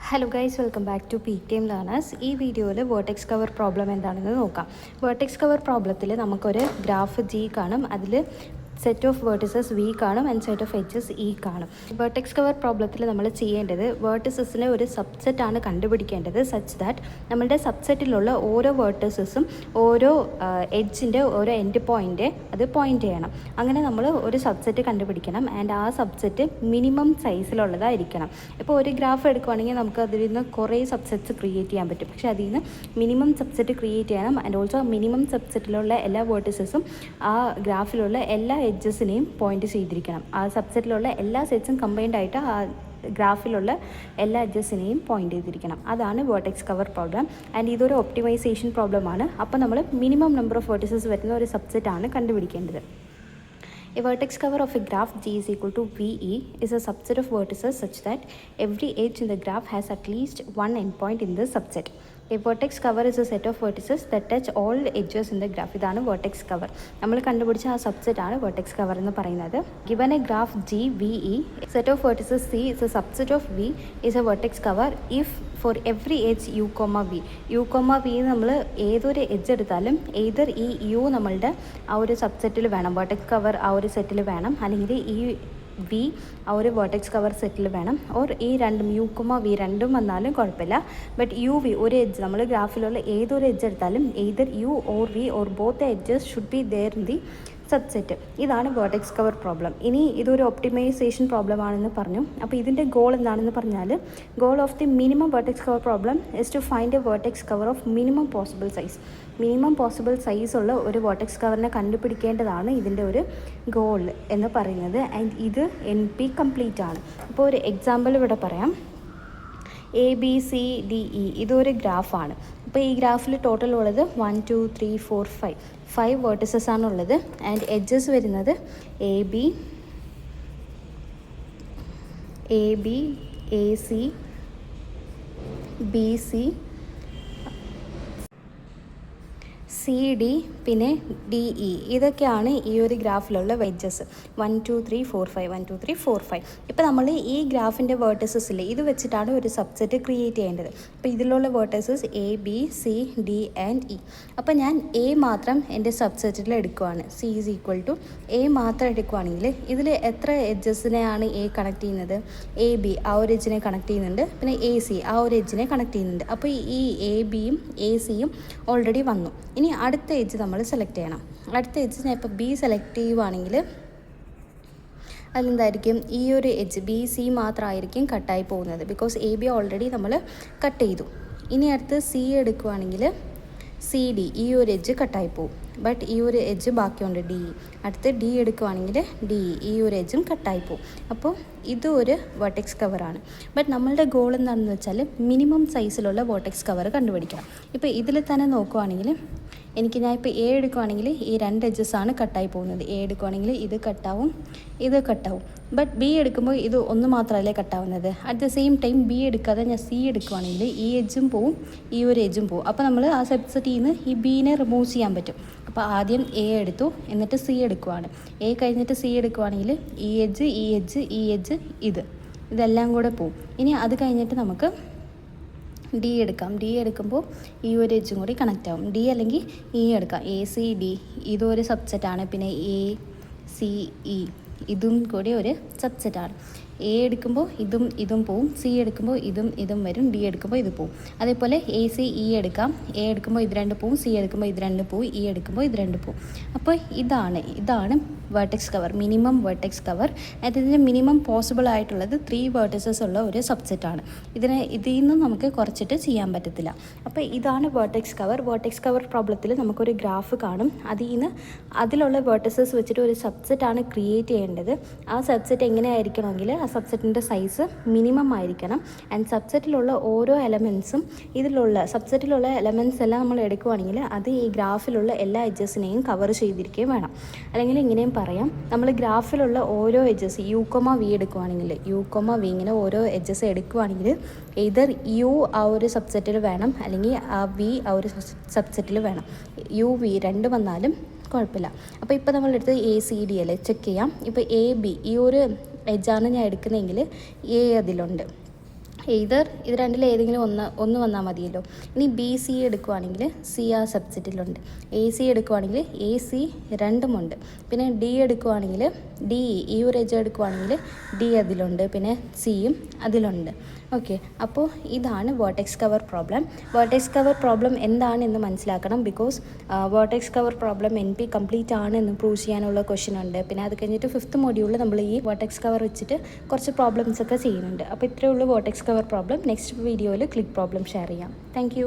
Hello guys, welcome back to PTM learners. ഈ വീഡിയോയിൽ vertex cover problem എന്താണെന്ന് നോക്കാം. വേർട്ടെക്സ് കവർ പ്രോബ്ലത്തിൽ നമുക്കൊരു ഗ്രാഫ് G കാണും. അതിൽ സെറ്റ് ഓഫ് വേർട്ടിസസ് V കാണും and set of edges E കാണും. വേർട്ടെക്സ് കവർ പ്രോബ്ലത്തിൽ നമ്മൾ ചെയ്യേണ്ടത് വേർട്ടിസസിനെ ഒരു സബ്സെറ്റാണ് കണ്ടുപിടിക്കേണ്ടത്. സച്ച് ദാറ്റ് നമ്മളുടെ സബ്സെറ്റിലുള്ള ഓരോ വേർട്ടിസസും ഓരോ എഡ്ജിൻ്റെ ഓരോ എൻഡ് പോയിൻ്റ് അത് പോയിൻ്റ് ചെയ്യണം. അങ്ങനെ നമ്മൾ ഒരു സബ്സെറ്റ് കണ്ടുപിടിക്കണം ആൻഡ് ആ സബ്സെറ്റ് മിനിമം സൈസിലുള്ളതായിരിക്കണം. ഇപ്പോൾ ഒരു ഗ്രാഫ് എടുക്കുകയാണെങ്കിൽ നമുക്ക് അതിൽ നിന്ന് കുറേ സബ്സെറ്റ്സ് ക്രിയേറ്റ് ചെയ്യാൻ പറ്റും. പക്ഷേ അതിൽ നിന്ന് മിനിമം സബ്സെറ്റ് ക്രിയേറ്റ് ചെയ്യണം ആൻഡ് ഓൾസോ മിനിമം സബ്സെറ്റിലുള്ള എല്ലാ വേർട്ടിസസും ആ ഗ്രാഫിലുള്ള എല്ലാ എഡ്ജസിനെയും പോയിന്റ് ചെയ്തിരിക്കണം. ആ സബ്സെറ്റിലുള്ള എല്ലാ സെറ്റ്സും കമ്പൈൻഡ് ആയിട്ട് ആ ഗ്രാഫിലുള്ള എല്ലാ എഡ്ജസിനെയും പോയിന്റ് ചെയ്തിരിക്കണം. അതാണ് വേർട്ടെക്സ് കവർ പ്രോബ്ലം ആൻഡ് ഇതൊരു ഒപ്റ്റിമൈസേഷൻ പ്രോബ്ലമാണ്. അപ്പോൾ നമ്മൾ മിനിമം നമ്പർ ഓഫ് വേർട്ടിസസ് വരുന്ന ഒരു സബ്സെറ്റാണ് കണ്ടുപിടിക്കേണ്ടത്. A vertex cover of a graph G is equal to VE is a subset of vertices such that every edge in the graph has at least one endpoint in this subset. A vertex cover is a set of vertices that touch all edges in the graph. ഇതാണ് vertex cover. നമ്മൾ കണ്ടുപിടിച്ച ആ subset ആണ് vertex cover എന്ന് പറയുന്നത്. Given a graph G VE, set of vertices C is a subset of V is a vertex cover if for every edge U, V. U, V നമ്മൾ ഏതൊരു edge എടുത്താലും ഏതർ ഈ U നമ്മളുടെ ആ ഒരു സബ്സെറ്റിൽ വേണം, വെർട്ടെക്സ് കവർ ആ ഒരു സെറ്റിൽ വേണം, അല്ലെങ്കിൽ ഈ V ആ ഒരു വെർട്ടെക്സ് കവർ സെറ്റിൽ വേണം. ഓർ ഈ രണ്ടും U, V രണ്ടും വന്നാലും കുഴപ്പമില്ല. ബട്ട് UV ഒരു എഡ്ജ് നമ്മൾ ഗ്രാഫിലുള്ള ഏതൊരു എഡ്ജ് എടുത്താലും either U or V or both edges should be there in the subset. ഇതാണ് വേർട്ടെക്സ് കവർ പ്രോബ്ലം. ഇനി ഇതൊരു ഒപ്റ്റിമൈസേഷൻ പ്രോബ്ലം ആണെന്ന് പറഞ്ഞു. അപ്പോൾ ഇതിൻ്റെ ഗോൾ എന്താണെന്ന് പറഞ്ഞാൽ goal of the minimum vertex cover problem is to find a vertex cover of minimum possible size. Minimum possible സൈസുള്ള ഒരു വേർട്ടെക്സ് കവറിനെ കണ്ടുപിടിക്കേണ്ടതാണ് ഇതിൻ്റെ ഒരു ഗോൾ എന്ന് പറയുന്നത്. ആൻഡ് ഇത് NP കംപ്ലീറ്റ് ആണ്. അപ്പോൾ ഒരു എക്സാമ്പിൾ ഇവിടെ പറയാം. ABCDE ഇതൊരു ഗ്രാഫാണ്. അപ്പോൾ ഈ ഗ്രാഫിൽ ടോട്ടൽ ഉള്ളത് 1 2 3 4 5 വേർട്ടിസസ് ആണുള്ളത്. ആൻഡ് എഡ്ജസ് വരുന്നത് AB, AC, BC, CD പിന്നെ DE. ഇതൊക്കെയാണ് ഈ ഒരു ഗ്രാഫിലുള്ള വെഡ്ജസ്. 1 2 3 4 5 1 2 3 4 5. ഇപ്പോൾ നമ്മൾ ഈ ഗ്രാഫിൻ്റെ വേർട്ടിസസിൽ ഇത് വെച്ചിട്ടാണ് ഒരു സബ്സെറ്റ് ക്രിയേറ്റ് ചെയ്യേണ്ടത്. അപ്പോൾ ഇതിലുള്ള vertices A, B, C, D and E. അപ്പോൾ ഞാൻ A മാത്രം എൻ്റെ സബ്സെറ്റിൽ എടുക്കുകയാണ്. C is equal to A മാത്രം എടുക്കുകയാണെങ്കിൽ ഇതിൽ എത്ര എഡ്ജസിനെയാണ് A കണക്ട് ചെയ്യുന്നത്? AB ആ ഒരു എഡ്ജിനെ കണക്ട് ചെയ്യുന്നുണ്ട്, പിന്നെ AC ആ ഒരു എഡ്ജിനെ കണക്ട് ചെയ്യുന്നുണ്ട്. അപ്പോൾ ഈ ABയും ACയും ഓൾറെഡി വന്നു. ഇനി അടുത്ത എഡ്ജ് നമ്മൾ സെലക്ട് ചെയ്യണം. അടുത്ത എഡ്ജ് ഞാൻ ഇപ്പോൾ B സെലക്ട് ചെയ്യുവാണെങ്കിൽ അതിലെന്തായിരിക്കും? ഈ ഒരു എഡ്ജ് BC മാത്രമായിരിക്കും കട്ടായി പോകുന്നത്. ബിക്കോസ് AB ഓൾറെഡി നമ്മൾ കട്ട് ചെയ്തു. ഇനി അടുത്ത് C എടുക്കുവാണെങ്കിൽ CD ഈ ഒരു എഡ്ജ് കട്ടായി പോകും. ബട്ട് ഈ ഒരു എഡ്ജ് ബാക്കിയുണ്ട് DE. അടുത്ത് D എടുക്കുവാണെങ്കിൽ DE ഈ ഒരു എഡ്ജും കട്ടായി പോകും. അപ്പോൾ ഇത് ഒരു വെർട്ടെക്സ് കവറാണ്. ബട്ട് നമ്മളുടെ ഗോൾ എന്താണെന്ന് വെച്ചാൽ മിനിമം സൈസിലുള്ള വെർട്ടെക്സ് കവർ കണ്ടുപിടിക്കണം. ഇപ്പോൾ ഇതിൽ തന്നെ നോക്കുവാണെങ്കിൽ ഞാൻ ഇപ്പോൾ A എടുക്കുവാണെങ്കിൽ ഈ രണ്ട് എഡ്ജസാണ് കട്ടായി പോകുന്നത്. A എടുക്കുവാണെങ്കിൽ ഇത് കട്ടാവും, ഇത് കട്ടാവും. ബട്ട് B എടുക്കുമ്പോൾ ഇത് ഒന്ന് മാത്രമല്ലേ കട്ടാവുന്നത്. At the same time B എടുക്കാതെ ഞാൻ C എടുക്കുവാണെങ്കിൽ ഈ എഡ്ജും പോവും, ഈ ഒരു എഡ്ജും പോവും. അപ്പോൾ നമ്മൾ ആ സബ്സെറ്റിൽ നിന്ന് ഈ Bനെ റിമൂവ് ചെയ്യാൻ പറ്റും. അപ്പോൾ ആദ്യം A എടുത്തു, എന്നിട്ട് C എടുക്കുവാണ്. A കഴിഞ്ഞിട്ട് C എടുക്കുവാണെങ്കിൽ ഈ എഡ്ജ്, ഈ എഡ്ജ്, ഈ എഡ്ജ്, ഇതെല്ലാം കൂടെ പോവും. ഇനി അത് കഴിഞ്ഞിട്ട് നമുക്ക് D എടുക്കാം. D എടുക്കുമ്പോൾ ഈ ഒരു എഡ്ജും കൂടി കണക്റ്റ് ആവും. D അല്ലെങ്കിൽ E എടുക്കാം. ACD ഇതൊരു സബ്സെറ്റാണ്. പിന്നെ ACE ഇതും കൂടി ഒരു സബ്സെറ്റാണ്. A എടുക്കുമ്പോൾ ഇതും പോവും, C എടുക്കുമ്പോൾ ഇതും വരും, D എടുക്കുമ്പോൾ ഇത് പോവും. അതേപോലെ ACE എടുക്കാം. A എടുക്കുമ്പോൾ ഇത് രണ്ട് പോവും, C എടുക്കുമ്പോൾ ഇത് രണ്ട് പോവും, E എടുക്കുമ്പോൾ ഇത് രണ്ട് പോവും. അപ്പോൾ ഇതാണ് vertex cover, minimum vertex cover. അതിൻ്റെ മിനിമം പോസിബിൾ ആയിട്ടുള്ളത് 3 വേർട്ടിസസ് ഉള്ള ഒരു സബ്സെറ്റാണ്. ഇതിൽ നിന്ന് നമുക്ക് കുറച്ചിട്ട് ചെയ്യാൻ പറ്റത്തില്ല. അപ്പോൾ ഇതാണ് വെർട്ടെക്സ് കവർ. വെർട്ടെക്സ് കവർ പ്രോബ്ലത്തിൽ നമുക്കൊരു ഗ്രാഫ് കാണും. അതിലുള്ള വേർട്ടിസസ് വെച്ചിട്ട് ഒരു സബ്സെറ്റാണ് ക്രിയേറ്റ് ചെയ്യേണ്ടത്. ആ സബ്സെറ്റ് എങ്ങനെയായിരിക്കണമെങ്കിൽ ആ സബ്സെറ്റിൻ്റെ സൈസ് മിനിമം ആയിരിക്കണം. ആൻഡ് സബ്സെറ്റിലുള്ള ഓരോ എലമെൻസും സബ്സെറ്റിലുള്ള എലമെൻറ്റ്സ് എല്ലാം നമ്മൾ എടുക്കുകയാണെങ്കിൽ അത് ഈ ഗ്രാഫിലുള്ള എല്ലാ എഡ്ജസിനെയും കവർ ചെയ്തിരിക്കുകയും വേണം. അല്ലെങ്കിൽ ഇങ്ങനെയും പറയാം, നമ്മൾ ഗ്രാഫിലുള്ള ഓരോ എഡ്ജസ് U, V എടുക്കുകയാണെങ്കിൽ U, V ഇങ്ങനെ ഓരോ എഡ്ജസ് എടുക്കുകയാണെങ്കിൽ either U ആ ഒരു സബ്സെറ്റിൽ വേണം, അല്ലെങ്കിൽ ആ V ആ ഒരു സബ്സെറ്റിൽ വേണം. UV രണ്ട് വന്നാലും കുഴപ്പമില്ല. അപ്പോൾ ഇപ്പോൾ നമ്മളെടുത്ത് ACD അല്ലേ, ചെക്ക് ചെയ്യാം. ഇപ്പോൾ AB ഈ ഒരു എഡ്ജാണ് ഞാൻ എടുക്കുന്നതെങ്കിൽ A അതിലുണ്ട്, എയ്തർ ഇത് രണ്ടിൽ ഏതെങ്കിലും ഒന്ന് വന്നാൽ മതിയല്ലോ. ഇനി ബി സി എടുക്കുവാണെങ്കിൽ സി ആ സബ്സെറ്റിലുണ്ട്, എ സി എടുക്കുവാണെങ്കിൽ എ സി രണ്ടുമുണ്ട്, പിന്നെ ഡി എടുക്കുവാണെങ്കിൽ ഡി ഈ ഒരു എഡ്ജ് എടുക്കുവാണെങ്കിൽ ഡി അതിലുണ്ട്, പിന്നെ സിയും അതിലുണ്ട്. ഓക്കെ, അപ്പോൾ ഇതാണ് vertex cover problem. Vertex cover problem എന്താണെന്ന് മനസ്സിലാക്കണം. Because vertex cover problem NP complete ആണ് എന്ന് പ്രൂവ് ചെയ്യാനുള്ള ക്വസ്റ്റ്യൻ ഉണ്ട്. പിന്നെ അത് കഴിഞ്ഞിട്ട് 5th മൊഡ്യൂളിൽ നമ്മൾ ഈ വേർട്ടെക്സ് കവർ വെച്ചിട്ട് കുറച്ച് പ്രോബ്ലംസ് ഒക്കെ ചെയ്യുന്നുണ്ട്. അപ്പോൾ ഇത്രയേ ഉള്ളൂ വേർട്ടെക്സ് കവർ പ്രോബ്ലം. നെക്സ്റ്റ് വീഡിയോയിൽ ക്ലിക്ക് പ്രോബ്ലം ഷെയർ ചെയ്യാം. താങ്ക്